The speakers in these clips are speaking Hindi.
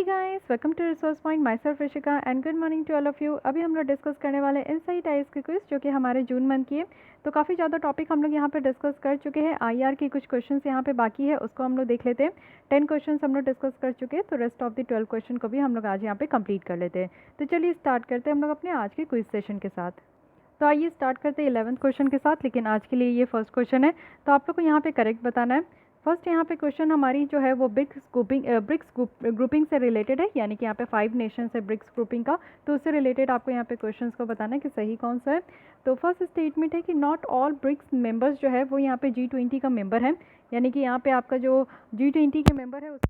Hey guys, welcome to resource point. Myself Rishika and good morning to all of you. अभी हम लोग डिस्कस करने वाले हैं इनसाइट आईज के क्विज जो कि हमारे जून मंथ की है। तो काफ़ी ज़्यादा टॉपिक हम लोग यहाँ पे डिस्कस कर चुके हैं। आईआर की कुछ क्वेश्चंस यहाँ पे बाकी है, उसको हम लोग देख लेते हैं। 10 क्वेश्चन हम लोग डिस्कस कर चुके हैं, तो रेस्ट ऑफ द 12 क्वेश्चन को भी हम लोग आज यहाँ पे कंप्लीट कर लेते हैं। तो चलिए स्टार्ट करते हैं हम लोग अपने आज के क्विज सेशन के साथ। तो आइए स्टार्ट करते हैं 11th क्वेश्चन के साथ, लेकिन आज के लिए ये फर्स्ट क्वेश्चन है, तो आप लोग को यहाँ पे करेक्ट बताना है। फर्स्ट यहाँ पे क्वेश्चन हमारी जो है वो ब्रिक्स ग्रुपिंग से रिलेटेड है, यानी कि यहाँ पे 5 नेशंस है ब्रिक्स ग्रुपिंग का, तो उससे रिलेटेड आपको यहाँ पे क्वेश्चंस को बताना है कि सही कौन सा है। तो फर्स्ट स्टेटमेंट है कि नॉट ऑल ब्रिक्स मेंबर्स जो है वो यहाँ पे G20 का मेंबर है, यानी कि यहाँ पे आपका जो G20 के मेंबर है उस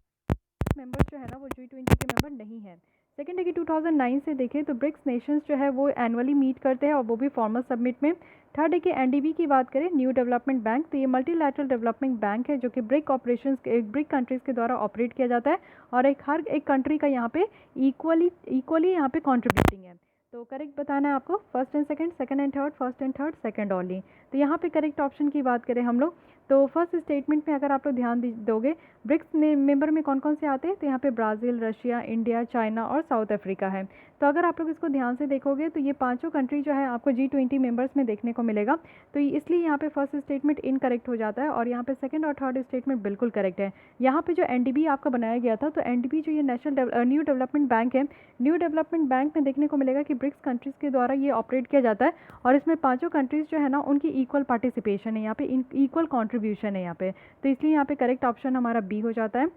मेंबर्स जो है ना वो G20 के मेंबर नहीं है। सेकेंड है कि 2009 से देखें तो ब्रिक्स नेशंस जो है वो एनुअली मीट करते हैं और वो भी फॉर्मल सबमिट में। थर्ड है कि एनडीबी की बात करें, न्यू डेवलपमेंट बैंक, तो ये मल्टीलैटरल डेवलपमेंट बैंक है जो कि ब्रिक कंट्रीज़ के द्वारा ऑपरेट किया जाता है और हर एक कंट्री का यहाँ पे इक्वली यहाँ पे कॉन्ट्रीब्यूटिंग है। तो करेक्ट बताना है आपको first and second and third, first and third, second only. तो यहाँ पे करेक्ट ऑप्शन की बात करें हम लोग तो फर्स्ट स्टेटमेंट में अगर आप लोग ध्यान दोगे ब्रिक्स मेंबर में कौन कौन से आते हैं, तो यहाँ पे ब्राज़ील, रशिया, इंडिया, चाइना और साउथ अफ्रीका है। तो अगर आप लोग इसको ध्यान से देखोगे तो ये पांचों कंट्री जो है आपको G20 मेंबर्स में देखने को मिलेगा। तो इसलिए यहाँ पे फर्स्ट स्टेटमेंट इनकरेक्ट हो जाता है और यहाँ पे सेकंड और थर्ड स्टेटमेंट बिल्कुल करेक्ट है। यहाँ पे जो एनडीबी आपका बनाया गया था, तो एनडीबी जो ये न्यू डेवलपमेंट बैंक है, न्यू डेवलपमेंट बैंक में देखने को मिलेगा कि ब्रिक्स कंट्रीज़ के द्वारा ये ऑपरेट किया जाता है और इसमें पाँचों कंट्रीज़ जो है ना उनकी इक्वल पार्टिसिपेशन है, यहाँ पे इक्वल कॉन्ट्रीब्यूशन है यहाँ पे। तो इसलिए यहाँ पे करेक्ट ऑप्शन हमारा बी हो जाता है।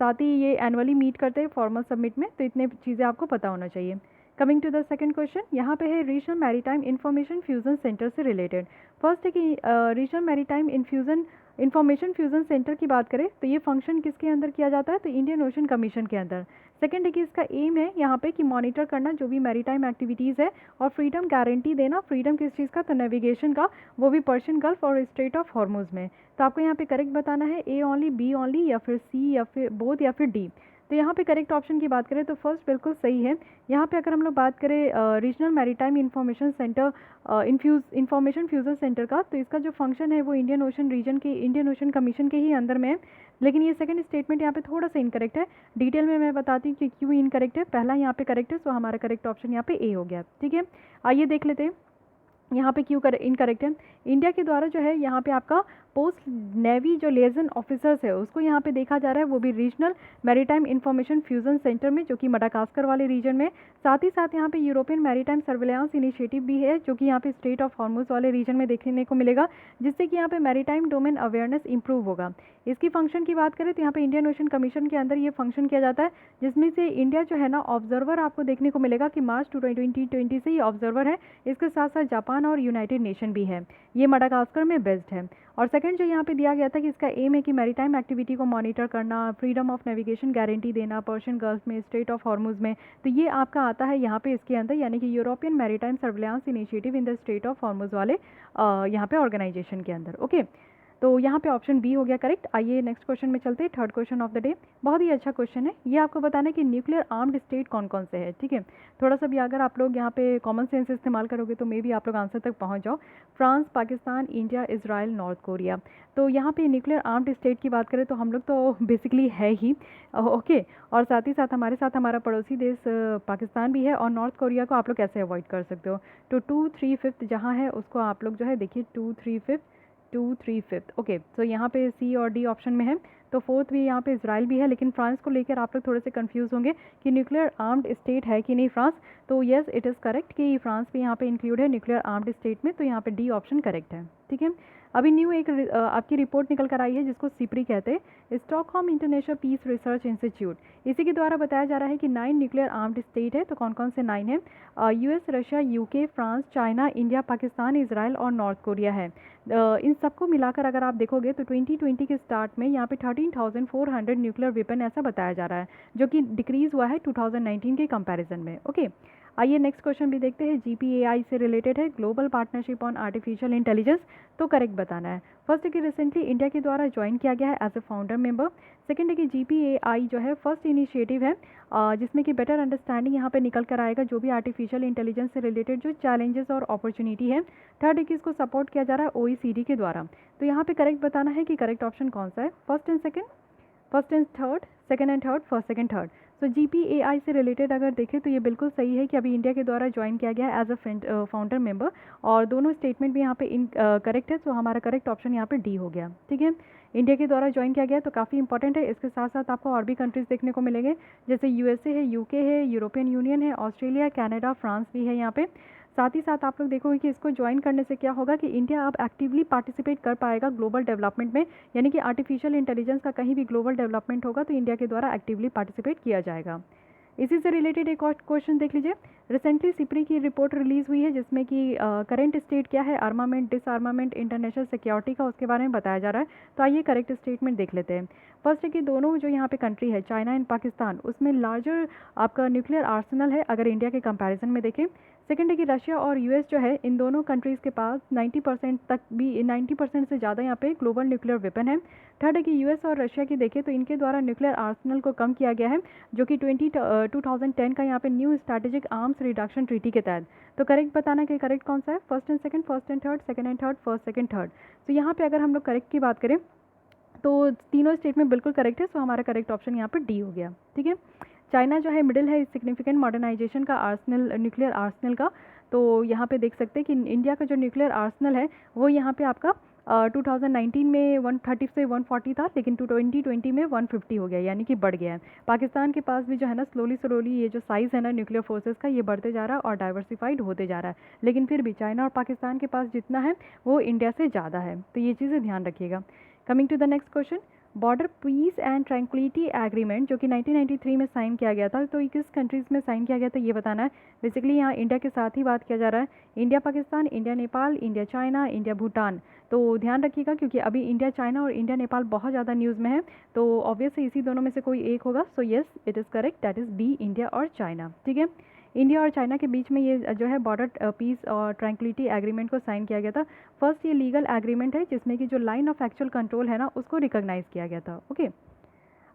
साथ ही ये एनुअली मीट करते हैं फॉर्मल सबमिट में, तो इतने चीज़ें आपको पता होना चाहिए। Coming to the second question, यहाँ पे है regional maritime information fusion centre से रिलेटेड। फर्स्ट है कि regional maritime information fusion centre की बात करें तो ये फंक्शन किसके अंदर किया जाता है, तो इंडियन ओशन कमीशन के अंदर। सेकंड है कि इसका एम है यहाँ पे कि मॉनिटर करना जो भी मैरीटाइम एक्टिविटीज़ है और फ्रीडम गारंटी देना। फ्रीडम किस चीज़ का, तो नेविगेशन का, वो भी पर्शियन गल्फ और स्ट्रेट ऑफ हॉर्मुज में। तो आपको यहाँ पे करेक्ट बताना है ए ओनली, बी ओनली, या फिर सी, या फिर बोथ, या फिर डी। तो यहाँ पे करेक्ट ऑप्शन की बात करें तो फर्स्ट बिल्कुल सही है। यहाँ पे अगर हम लोग बात करें regional maritime information centre information fusion centre का, तो इसका जो फंक्शन है वो इंडियन ओशन रीजन के, इंडियन ओशन कमीशन के ही अंदर में है। लेकिन ये सेकंड स्टेटमेंट यहाँ पे थोड़ा सा इनकरेक्ट है। डिटेल में मैं बताती हूँ कि क्यों इनकरेक्ट है। पहला यहाँ पे करेक्ट है, सो हमारा करेक्ट ऑप्शन यहाँ पे ए हो गया। ठीक है, आइए देख लेते हैं यहाँ पे क्यों इनकरेक्ट है। इंडिया के द्वारा जो है यहाँ पे आपका पोस्ट नेवी जो लिएजन ऑफिसर्स है उसको यहाँ पे देखा जा रहा है, वो भी regional maritime information fusion centre में जो कि मडागास्कर वाले रीजन में। साथ ही साथ यहाँ पे यूरोपियन मैरीटाइम सर्विलांस इनिशिएटिव भी है जो कि यहाँ पे स्ट्रेट ऑफ हॉर्मुज वाले रीजन में देखने को मिलेगा, जिससे कि यहाँ पे मैरीटाइम डोमेन अवेयरनेस इंप्रूव होगा। इसकी फंक्शन की बात करें तो यहाँ पे इंडियन ओशन कमीशन के अंदर ये फंक्शन किया जाता है, जिसमें से इंडिया जो है ना ऑब्जर्वर आपको देखने को मिलेगा कि मार्च 2020 से ये ऑब्जर्वर है। इसके साथ साथ जापान और यूनाइटेड नेशन भी है, ये मडागास्कर में बेस्ड है। और सेकंड जो यहाँ पे दिया गया था कि इसका एम है कि मैरीटाइम एक्टिविटी को मॉनिटर करना, फ्रीडम ऑफ नेविगेशन गारंटी देना पर्शियन गल्फ में, स्ट्रेट ऑफ हॉर्मुज में, तो ये आपका आता है यहाँ पे इसके अंदर, यानी कि European maritime surveillance initiative in the straight of Hormuz वाले यहाँ पे ऑर्गेनाइजेशन के अंदर। ओके, तो यहाँ पे ऑप्शन बी हो गया करेक्ट। आइए नेक्स्ट क्वेश्चन में चलते हैं, third question of the day. बहुत ही अच्छा क्वेश्चन है, ये आपको बताना है कि न्यूक्लियर आर्म्ड स्टेट कौन कौन से है। ठीक है, थोड़ा सा भी अगर आप लोग यहाँ पे कॉमन सेंस इस्तेमाल करोगे तो मे भी आप लोग आंसर तक पहुँच जाओ। France, Pakistan, India, Israel, north Korea. तो यहाँ पे न्यूक्लियर आर्म्ड स्टेट की बात करें तो हम लोग तो बेसिकली है ही, ओके, और साथ ही साथ हमारे साथ हमारा पड़ोसी देश पाकिस्तान भी है, और नॉर्थ कोरिया को आप लोग कैसे अवॉइड कर सकते हो। तो 2-3-5 जहाँ है उसको आप लोग जो है देखिए 2-3-5 ओके। तो यहाँ पे सी और डी ऑप्शन में है। तो फोर्थ भी यहाँ पे इजराइल भी है, लेकिन फ्रांस को लेकर आप लोग थोड़े से कंफ्यूज होंगे कि न्यूक्लियर आर्म्ड स्टेट है कि नहीं फ्रांस। तो येस, इट इज़ करेक्ट कि फ्रांस भी यहाँ पे इंक्लूड है न्यूक्लियर आर्म्ड स्टेट में, तो यहाँ पे डी ऑप्शन करेक्ट है। ठीक है, अभी न्यू एक आपकी रिपोर्ट निकल कर आई है जिसको सिप्री कहते हैं, Stockholm International Peace Research Institute. इसी के द्वारा बताया जा रहा है कि 9 न्यूक्लियर आर्म्ड स्टेट है। तो कौन कौन से 9 है, US, Russia, UK, France, China, India, Pakistan, Israel और नॉर्थ कोरिया है। इन सबको मिलाकर अगर आप देखोगे तो 2020 के स्टार्ट में यहाँ पे 13,400 न्यूक्लियर वेपन ऐसा बताया जा रहा है, जो कि डिक्रीज़ हुआ है 2019 के कंपैरिजन में। ओके, आइए नेक्स्ट क्वेश्चन भी देखते हैं, GPAI से रिलेटेड है, global partnership on artificial intelligence. तो करेक्ट बताना है। फर्स्ट है कि रिसेंटली इंडिया के द्वारा ज्वाइन किया गया है as a founder member. Second है कि GPAI जो है फर्स्ट इनिशिएटिव है जिसमें कि बेटर अंडरस्टैंडिंग यहाँ पे निकल कर आएगा जो भी आर्टिफिशियल इंटेलिजेंस से रिलेटेड जो चैलेंजेस और अपॉर्चुनिटी है। थर्ड है कि इसको सपोर्ट किया जा रहा है OECD के द्वारा। तो यहाँ पे करेक्ट बताना है कि करेक्ट ऑप्शन कौन सा है, first and third, second and third, first second third. So GPAI से रिलेटेड अगर देखें तो ये बिल्कुल सही है कि अभी इंडिया के द्वारा ज्वाइन किया गया है एज अ फाउंडर मेंबर, और दोनों स्टेटमेंट भी यहाँ पे करेक्ट है। सो हमारा करेक्ट ऑप्शन यहाँ पे डी हो गया। ठीक है, इंडिया के द्वारा ज्वाइन किया गया तो काफ़ी इंपॉर्टेंट है। इसके साथ साथ आपको और भी कंट्रीज़ देखने को मिलेंगे, जैसे USA है, UK है, यूरोपियन यूनियन है, ऑस्ट्रेलिया, कनाडा, फ्रांस भी है यहाँ पे। साथ ही साथ आप लोग देखोगे कि इसको ज्वाइन करने से क्या होगा कि इंडिया अब एक्टिवली पार्टिसिपेट कर पाएगा ग्लोबल डेवलपमेंट में, यानी कि आर्टिफिशियल इंटेलिजेंस का कहीं भी ग्लोबल डेवलपमेंट होगा तो इंडिया के द्वारा एक्टिवली पार्टिसिपेट किया जाएगा। इसी से रिलेटेड एक और क्वेश्चन देख लीजिए। रिसेंटली सिप्री की रिपोर्ट रिलीज़ हुई है जिसमें कि करंट स्टेट क्या है आर्मामेंट, डिसआर्मामेंट, इंटरनेशनल सिक्योरिटी का, उसके बारे में बताया जा रहा है। तो आइए करेक्ट स्टेटमेंट देख लेते हैं। फर्स्ट है कि दोनों जो यहाँ पे कंट्री है, चाइना एंड पाकिस्तान, उसमें लार्जर आपका न्यूक्लियर आर्सेनल है अगर इंडिया के कंपैरिजन में देखें। सेकंड है कि रशिया और यूएस जो है, इन दोनों कंट्रीज़ के पास 90% तक भी, 90% से ज़्यादा यहाँ पे ग्लोबल न्यूक्लियर वेपन है। थर्ड है कि यूएस और रशिया की देखें तो इनके द्वारा न्यूक्लियर आर्सेनल को कम किया गया है, जो कि 2010 का यहाँ पे new strategic arms reduction treaty के तहत। तो करेक्ट बताना कि करेक्ट कौन सा है, first and second, first and third, second and third, first second third. तो यहाँ पे अगर हम लोग करेक्ट की बात करें तो तीनों स्टेटमेंट बिल्कुल करेक्ट है। सो हमारा करेक्ट ऑप्शन यहाँ पे डी हो गया। ठीक है, चाइना जो है मिडिल है सिग्निफिकेंट मॉडर्नाइजेशन का आर्सेनल, न्यूक्लियर आर्सेनल का। तो यहाँ पे देख सकते हैं कि इंडिया का जो न्यूक्लियर आर्सेनल है वो यहाँ पे आपका 2019 में 130 से 140 था, लेकिन 2020 में 150 हो गया, यानी कि बढ़ गया है। पाकिस्तान के पास भी जो है ना स्लोली ये जो साइज़ है ना न्यूक्लियर फोर्सेस का, ये बढ़ते जा रहा है और डाइवर्सिफाइड होते जा रहा है। लेकिन फिर भी चाइना और पाकिस्तान के पास जितना है वो इंडिया से ज़्यादा है, तो ये चीज़ें ध्यान रखिएगा। Coming to the next question, border peace and tranquillity agreement जो कि 1993 में साइन किया गया था, तो ये किस कंट्रीज़ में साइन किया गया था ये बताना है। बेसिकली यहाँ इंडिया के साथ ही बात किया जा रहा है, India Pakistan, India Nepal, India China, India Bhutan. तो ध्यान रखिएगा क्योंकि अभी इंडिया चाइना और इंडिया नेपाल बहुत ज़्यादा न्यूज़ में है, तो ऑब्वियसली इसी दोनों में से कोई एक होगा। So yes, it is correct, that is B, India और चाइना। ठीक है, इंडिया और चाइना के बीच में ये जो है बॉर्डर पीस और ट्रैंक्विलिटी एग्रीमेंट को साइन किया गया था। फर्स्ट ये लीगल एग्रीमेंट है जिसमें कि जो लाइन ऑफ एक्चुअल कंट्रोल है ना उसको रिकॉग्नाइज किया गया था। ओके,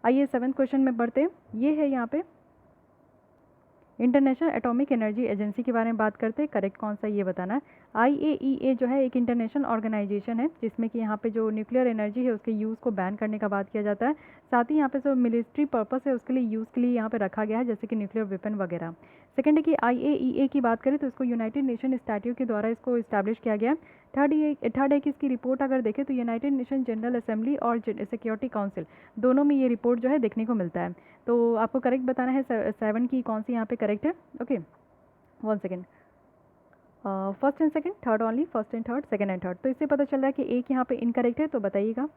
आइए 7th क्वेश्चन में बढ़ते हैं। ये है यहाँ पे इंटरनेशनल एटॉमिक एनर्जी एजेंसी के बारे में बात करते हैं, करेक्ट कौन सा ये बताना है। IAEA जो है एक इंटरनेशनल ऑर्गेनाइजेशन है जिसमें कि यहाँ पे जो न्यूक्लियर एनर्जी है उसके यूज़ को बैन करने का बात किया जाता है। साथ ही यहाँ पे जो मिलिट्री पर्पस है उसके लिए यूज़ के लिए यहाँ पे रखा गया है, जैसे कि न्यूक्लियर वेपन वगैरह। सेकंड है कि IAEA की बात करें तो इसको यूनाइटेड नेशन स्टैट्यूट के द्वारा इसको इस्टेब्लिश किया गया। थर्ड है कि इसकी रिपोर्ट अगर देखें तो यूनाइटेड नेशन जनरल असेंबली और सिक्योरिटी काउंसिल दोनों में ये रिपोर्ट जो है देखने को मिलता है। तो आपको करेक्ट बताना है 7 की कौन सी यहाँ पे करेक्ट है। Okay, 1 second, first and second, third only, first and third, second and third. तो इससे पता चल रहा है कि एक यहाँ पे इनकरेक्ट है, तो बताइएगा।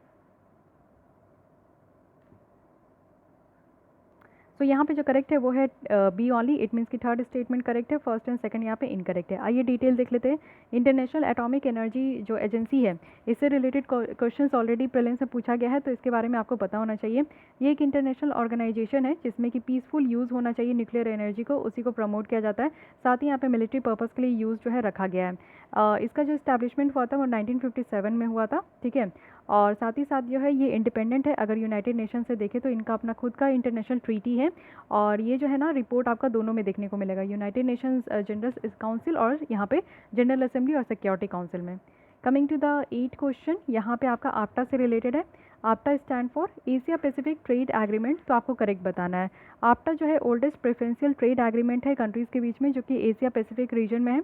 तो यहाँ पे जो करेक्ट है वो है बी ओनली, इट मीन्स की थर्ड स्टेटमेंट करेक्ट है, फर्स्ट एंड सेकंड यहाँ पे इनकरेक्ट है। आइए डिटेल देख लेते हैं। इंटरनेशनल एटॉमिक एनर्जी जो एजेंसी है, इससे रिलेटेड क्वेश्चंस ऑलरेडी प्रीलिम्स में पूछा गया है, तो इसके बारे में आपको पता होना चाहिए। ये एक इंटरनेशनल ऑर्गेनाइजेशन है जिसमें कि पीसफुल यूज़ होना चाहिए न्यूक्लियर एनर्जी को, उसी को प्रमोट किया जाता है। साथ ही यहाँ पे मिलिट्री पर्पज़ के लिए यूज़ जो है रखा गया है। इसका जो इस्टेब्लिशमेंट हुआ था वो 1957 में हुआ था। ठीक है, और साथ ही साथ जो है ये इंडिपेंडेंट है। अगर यूनाइटेड नेशन से देखें तो इनका अपना खुद का इंटरनेशनल ट्रीटी है, और ये जो है ना रिपोर्ट आपका दोनों में देखने को मिलेगा, यूनाइटेड नेशंस जनरल काउंसिल और यहाँ पे जनरल असेंबली और सिक्योरिटी काउंसिल में। Coming to the 8th question, यहाँ पे आपका आप्टा से रिलेटेड है। APTA stand for Asia Pacific trade agreement, तो आपको करेक्ट बताना है। आप्टा जो है ओल्डेस्ट प्रेफरेंशियल ट्रेड एग्रीमेंट है कंट्रीज़ के बीच में, जो कि एशिया पैसिफिक रीजन में है।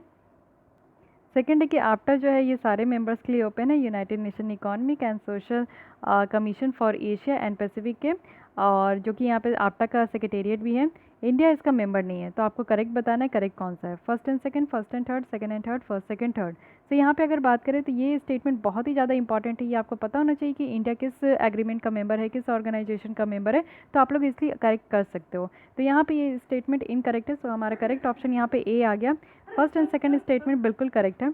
सेकेंड है कि आप्टा जो है ये सारे मेंबर्स के लिए ओपन है, United nation economic and social commission for Asia and Pacific के, और जो कि यहाँ पे आप्टा का सेक्रेटेरिएट भी है। इंडिया इसका मेंबर नहीं है, तो आपको करेक्ट बताना है करेक्ट कौन सा है। First and second, first and third, second and third, first second third. तो यहाँ पे अगर बात करें तो ये स्टेटमेंट बहुत ही ज़्यादा इंपॉर्टेंट है, ये आपको पता होना चाहिए कि इंडिया किस एग्रीमेंट का मेंबर है, किस ऑर्गेनाइजेशन का मेंबर है, तो आप लोग इसलिए करेक्ट कर सकते हो। तो यहाँ पे ये स्टेटमेंट इनकरेक्ट है, सो हमारा करेक्ट ऑप्शन यहाँ पे ए आ गया। फर्स्ट एंड सेकंड स्टेटमेंट बिल्कुल करेक्ट है।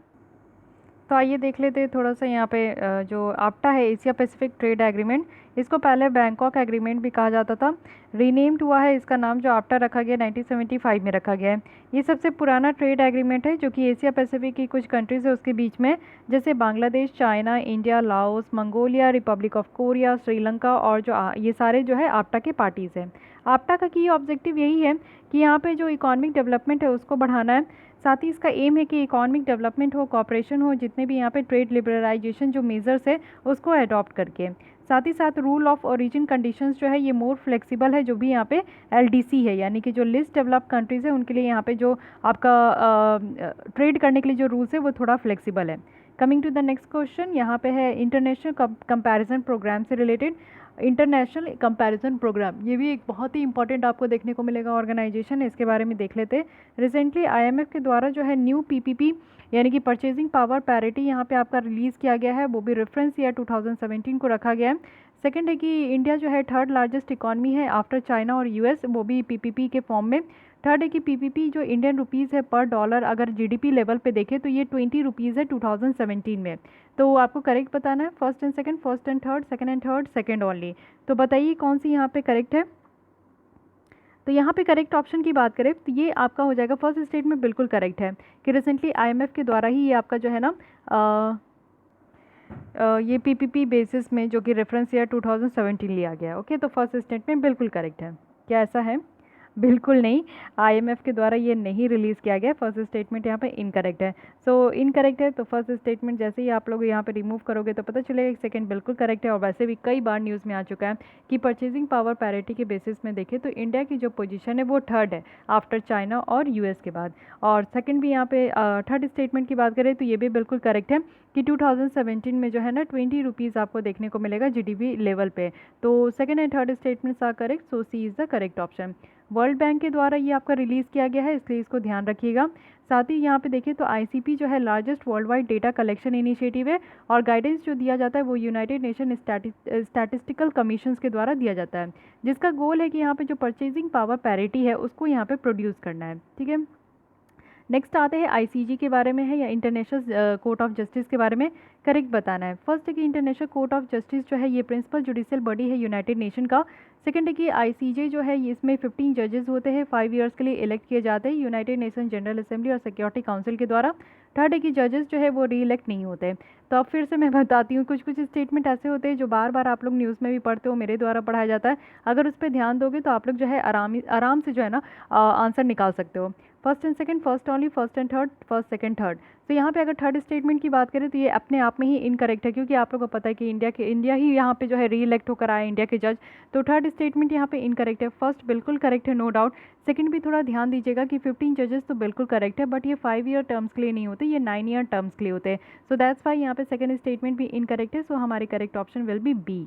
तो आइए देख लेते हैं थोड़ा सा यहाँ पे जो आप्टा है एशिया पैसिफिक ट्रेड एग्रीमेंट, इसको पहले बैंकॉक एग्रीमेंट भी कहा जाता था। रीनेम्ड हुआ है इसका नाम, जो आप्टा रखा गया 1975 में रखा गया है। ये सबसे पुराना ट्रेड एग्रीमेंट है जो कि एशिया पैसिफिक की कुछ कंट्रीज़ है उसके बीच में, जैसे Bangladesh, China, India, Laos, Mongolia, Republic of Korea, Sri Lanka, और जो ये सारे जो है आप्टा के पार्टीज़ हैं। आप्टा का की ऑब्जेक्टिव यही है कि यहाँ पे जो इकोनॉमिक डेवलपमेंट है उसको बढ़ाना है। साथ ही इसका एम है कि इकोनॉमिक डेवलपमेंट हो, कॉपरेशन हो, जितने भी यहाँ पे ट्रेड लिबरलाइजेशन जो मेजर्स है उसको अडॉप्ट करके। साथ ही साथ रूल ऑफ ओरिजिन कंडीशंस जो है ये मोर फ्लेक्सिबल है, जो भी यहाँ पे LDC है यानी कि जो लिस्ट डेवलप्ड कंट्रीज़ है उनके लिए यहाँ पे जो आपका ट्रेड करने के लिए जो रूल्स है वो थोड़ा फ्लेक्सिबल है। Coming to the next question, यहाँ पे है इंटरनेशनल कंपैरिजन प्रोग्राम से रिलेटेड। इंटरनेशनल कंपैरिजन प्रोग्राम ये भी एक बहुत ही इंपॉर्टेंट आपको देखने को मिलेगा ऑर्गेनाइजेशन है, इसके बारे में देख लेते हैं। रिसेंटली IMF के द्वारा जो है न्यू PPP यानी कि परचेजिंग पावर पैरिटी यहाँ पे आपका रिलीज़ किया गया है, वो भी रेफरेंस ईयर 2017 को रखा गया है। सेकंड है कि इंडिया जो है थर्ड लार्जेस्ट इकॉनमी है आफ्टर चाइना और US, वो भी PPP के फॉर्म में। थर्ड है कि PPP जो इंडियन रुपीज़ है पर डॉलर अगर GDP लेवल पे देखें तो ये 20 रुपीज़ है 2017 में। तो आपको करेक्ट बताना है, first and second, first and third, second and third, second only. तो बताइए कौन सी यहाँ पे करेक्ट है। तो यहाँ पे करेक्ट ऑप्शन की बात करें तो ये आपका हो जाएगा फर्स्ट स्टेटमेंट बिल्कुल करेक्ट है कि रिसेंटली IMF के द्वारा ही ये आपका जो है ना ये PPP बेसिस में जो कि रेफरेंस ईयर 2017 लिया गया है। ओके, तो फर्स्ट स्टेटमेंट बिल्कुल करेक्ट है। क्या ऐसा है? बिल्कुल नहीं, IMF के द्वारा ये नहीं रिलीज़ किया गया, फर्स्ट स्टेटमेंट यहाँ पे इनकरेक्ट है। सो इनकरेक्ट है तो फर्स्ट स्टेटमेंट जैसे ही आप लोग यहाँ पे रिमूव करोगे तो पता चलेगा एक सेकंड बिल्कुल करेक्ट है। और वैसे भी कई बार न्यूज़ में आ चुका है कि परचेजिंग पावर पैरिटी के बेसिस में देखें तो इंडिया की जो पोजीशन है वो थर्ड है आफ्टर चाइना और US के बाद। और सेकेंड भी यहाँ पे थर्ड स्टेटमेंट की बात करें तो ये भी बिल्कुल करेक्ट है कि 2017 में जो है ना 20 रुपीज़ आपको देखने को मिलेगा GDP लेवल पे। तो second and third statements are correct, so C is the correct option. World Bank के द्वारा ये आपका रिलीज़ किया गया है, इसलिए इसको ध्यान रखिएगा। साथ ही यहाँ पे देखिए तो ICP जो है largest world wide data collection initiative है और गाइडेंस जो दिया जाता है वो यूनाइटेड नेशन स्टैटिस्टिकल कमीशंस के द्वारा दिया जाता है, जिसका गोल है कि यहाँ पे जो परचेजिंग पावर पैरिटी है उसको यहाँ पे प्रोड्यूस करना है। ठीक है, नेक्स्ट आते हैं ICJ के बारे में है या इंटरनेशनल कोर्ट ऑफ जस्टिस के बारे में करेक्ट बताना है। फर्स्ट है कि इंटरनेशनल कोर्ट ऑफ जस्टिस जो है ये प्रिंसिपल जुडिशियल बॉडी है यूनाइटेड नेशन का। सेकंड है कि ICJ जो है इसमें 15 जजेस होते हैं, 5 ईयर्स के लिए इलेक्ट किए जाते हैं यूनाइटेड नेशन जनरल असेंबली और सिक्योरिटी काउंसिल के द्वारा। थर्ड है कि जजेस जो है वो री इलेक्ट नहीं होते। तो अब फिर से मैं बताती हूँ, कुछ कुछ स्टेटमेंट ऐसे होते हैं जो बार बार आप लोग न्यूज़ में भी पढ़ते हो, मेरे द्वारा पढ़ाया जाता है। अगर उस पर ध्यान दोगे तो आप लोग जो है आराम से जो है ना आंसर निकाल सकते हो। First and second, first only, first and third, first second third. तो यहाँ पे अगर थर्ड स्टेटमेंट की बात करें तो ये अपने आप में ही इनकरेक्ट है, क्योंकि आप लोगों को पता है कि इंडिया ही यहाँ पे जो है री इलेक्ट होकर आया इंडिया के जज। तो थर्ड स्टेटमेंट यहाँ पे इनकरेक्ट है। फर्स्ट बिल्कुल करेक्ट है, नो डाउट। सेकंड भी थोड़ा ध्यान दीजिएगा कि 15 जजेस तो बिल्कुल करेक्ट है, बट ये 5 ईयर टर्म्स के लिए नहीं होते, ये 9 ईयर टर्म्स के लिए होते हैं। सो दैट्स वाई यहाँ पे सेकंड स्टेटमेंट भी इनकरेक्ट है। सो हमारी correct option will be B.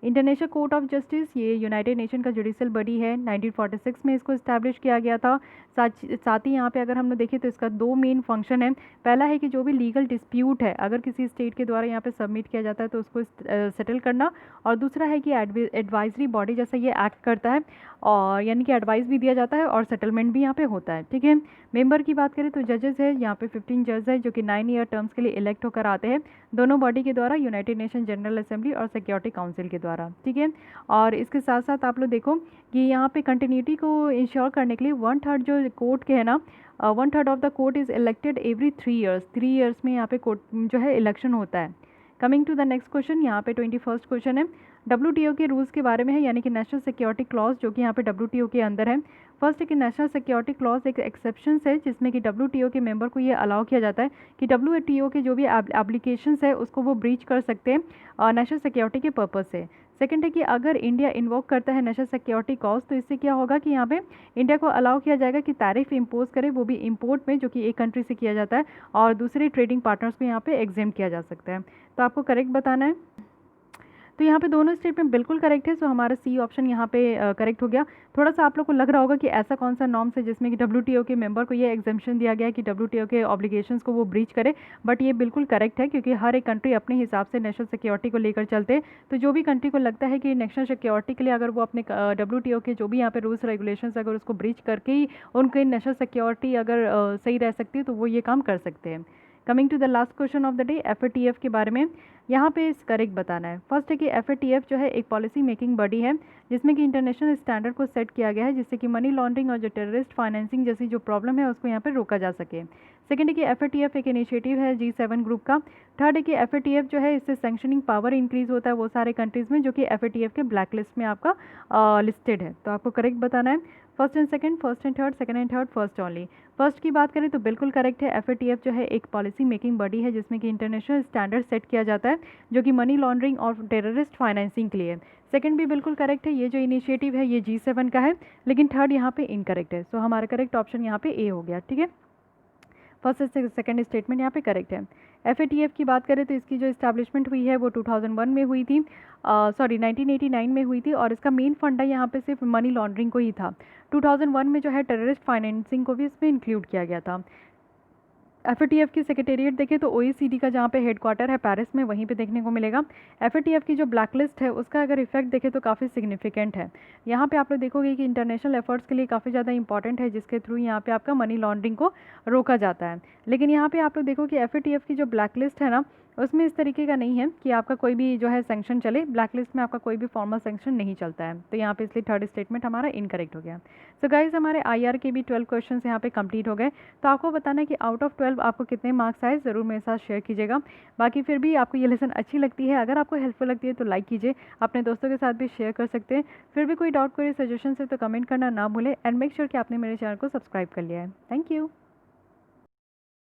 International Court of Justice ये यूनाइटेड नेशन का जुडिशियल बॉडी है, 1946 में इसको इस्टेब्लिश किया गया था। साथ ही यहाँ पे अगर हम लोग देखें तो इसका 2 मेन फंक्शन है। पहला है कि जो भी लीगल डिस्प्यूट है अगर किसी स्टेट के द्वारा यहाँ पे सबमिट किया जाता है तो उसको सेटल करना, और दूसरा है कि एडवाइजरी बॉडी जैसा ये एक्ट करता है, और यानी कि एडवाइस भी दिया जाता है और सेटलमेंट भी यहाँ पे होता है। ठीक है, मेंबर की बात करें तो जजेस है यहाँ पे 15 जज है जो कि 9 ईयर टर्म्स के लिए इलेक्ट होकर आते हैं, दोनों बॉडी के द्वारा, यूनाइटेड नेशन जनरल असेंबली और सिक्योरिटी काउंसिल के द्वारा। ठीक है, और इसके साथ साथ आप लोग देखो कि यहाँ पे कंटिन्यूटी को इंश्योर करने के लिए 1/3 जो कोर्ट के है ना 1/3 of the court is elected every 3 years. 3 years में यहाँ पे कोर्ट जो है इलेक्शन होता है। Coming to the next question, यहाँ पे 21st क्वेश्चन है, WTO के रूल्स के बारे में है, यानी कि नेशनल सिक्योरिटी क्लॉज जो कि यहाँ पे WTO के अंदर है। फर्स्ट है कि नेशनल सिक्योरिटी क्लॉज एक एक्सेप्शन है जिसमें कि WTO के मेंबर को ये अलाउ किया जाता है कि WTO के जो भी एप्लीकेशंस है उसको वो ब्रीच कर सकते हैं नेशनल सिक्योरिटी के पर्पज़ से। सेकंड है कि अगर इंडिया इन्वोक करता है नेशनल सिक्योरिटी कॉज तो इससे क्या होगा कि यहाँ पे इंडिया को अलाउ किया जाएगा कि टैरिफ इम्पोज करे, वो भी इंपोर्ट में जो कि एक कंट्री से किया जाता है, और दूसरे ट्रेडिंग पार्टनर्स को यहाँ पे एग्जेम्प्ट किया जा सकता है। तो आपको करेक्ट बताना है। तो यहाँ पे दोनों स्टेटमेंट बिल्कुल करेक्ट है, सो हमारा C ऑप्शन यहाँ पे करेक्ट हो गया। थोड़ा सा आप लोग को लग रहा होगा कि ऐसा कौन सा नॉर्म्स है जिसमें कि WTO के मेंबर को ये एग्जेम्पशन दिया गया है कि WTO के ऑब्लिगेशंस को वो ब्रीच करे, बट ये बिल्कुल करेक्ट है क्योंकि हर एक कंट्री अपने हिसाब से नेशनल सिक्योरिटी को लेकर चलते हैं। तो जो भी कंट्री को लगता है कि नेशनल सिक्योरिटी के लिए अगर वो अपने WTO के जो भी यहाँ पे रूल्स रेगुलेशंस अगर उसको ब्रीच करके ही उनकी नेशनल सिक्योरिटी अगर सही रह सकती है तो वो ये काम कर सकते हैं। Coming to the last question of the day, FATF के बारे में यहाँ पे करेक्ट बताना है। फर्स्ट है कि FATF जो है एक पॉलिसी मेकिंग बॉडी है जिसमें कि इंटरनेशनल स्टैंडर्ड को सेट किया गया है जिससे कि मनी लॉन्ड्रिंग और जो टेररिस्ट फाइनेंसिंग जैसी जो प्रॉब्लम है उसको यहाँ पे रोका जा सके। सेकंड है कि FATF एक इनिशिएटिव है G7 ग्रुप का। थर्ड है कि FATF जो है इससे सैंक्शनिंग पावर इंक्रीज होता है वो सारे कंट्रीज़ में जो कि FATF के ब्लैक लिस्ट में आपका लिस्टेड है। तो आपको करेक्ट बताना है। First and second, first and third, second and third, first only. First की बात करें तो बिल्कुल करेक्ट है। FATF जो है एक पॉलिसी मेकिंग बॉडी है जिसमें कि इंटरनेशनल स्टैंडर्ड सेट किया जाता है जो कि मनी लॉन्ड्रिंग और टेररिस्ट फाइनेंसिंग के लिए। सेकंड भी बिल्कुल करेक्ट है, ये जो इनिशिएटिव है ये G7 का है, लेकिन थर्ड यहाँ पे इनकरेक्ट है। सो हमारा करेक्ट ऑप्शन यहाँ पे ए हो गया, ठीक है। फर्स्ट से सेकंड स्टेटमेंट यहाँ पे करेक्ट है। FATF की बात करें तो इसकी जो इस्टेब्लिशमेंट हुई है वो 2001 में हुई थी, 1989 में हुई थी, और इसका मेन फंडा यहाँ पे सिर्फ मनी लॉन्ड्रिंग को ही था। 2001 में जो है टेररिस्ट फाइनेंसिंग को भी इसमें इंक्लूड किया गया था। FATF की सेक्रेटेरिएट देखें तो OECD का जहाँ पे हेडक्वार्टर है पेरिस में, वहीं पे देखने को मिलेगा। FATF की जो ब्लैक लिस्ट है उसका अगर इफेक्ट देखें तो काफ़ी सिग्निफिकेंट है। यहाँ पे आप लोग देखोगे कि इंटरनेशनल एफर्ट्स के लिए काफ़ी ज़्यादा इंपॉर्टेंट है, जिसके थ्रू यहाँ पे आपका मनी लॉन्ड्रिंग को रोका जाता है। लेकिन यहाँ पे आप लोग देखो कि FATF की जो ब्लैक लिस्ट है ना, उसमें इस तरीके का नहीं है कि आपका कोई भी जो है सैंक्शन चले। ब्लैक लिस्ट में आपका कोई भी फॉर्मल सैंक्शन नहीं चलता है, तो यहाँ पे इसलिए थर्ड स्टेटमेंट हमारा इनकरेक्ट हो गया। सो गाइज हमारे IR के भी 12 क्वेश्चंस यहाँ पे कंप्लीट हो गए। तो आपको बताना है कि आउट ऑफ 12 आपको कितने मार्क्स आए, ज़रूर मेरे साथ शेयर कीजिएगा। बाकी फिर भी आपको ये लेसन अच्छी लगती है, अगर आपको हेल्पफुल लगती है तो लाइक कीजिए, अपने दोस्तों के साथ भी शेयर कर सकते हैं। फिर भी कोई डाउट, कोई सजेशन है तो कमेंट करना ना भूलें, एंड मेक श्योर कि आपने मेरे चैनल को सब्सक्राइब कर लिया है। Thank you.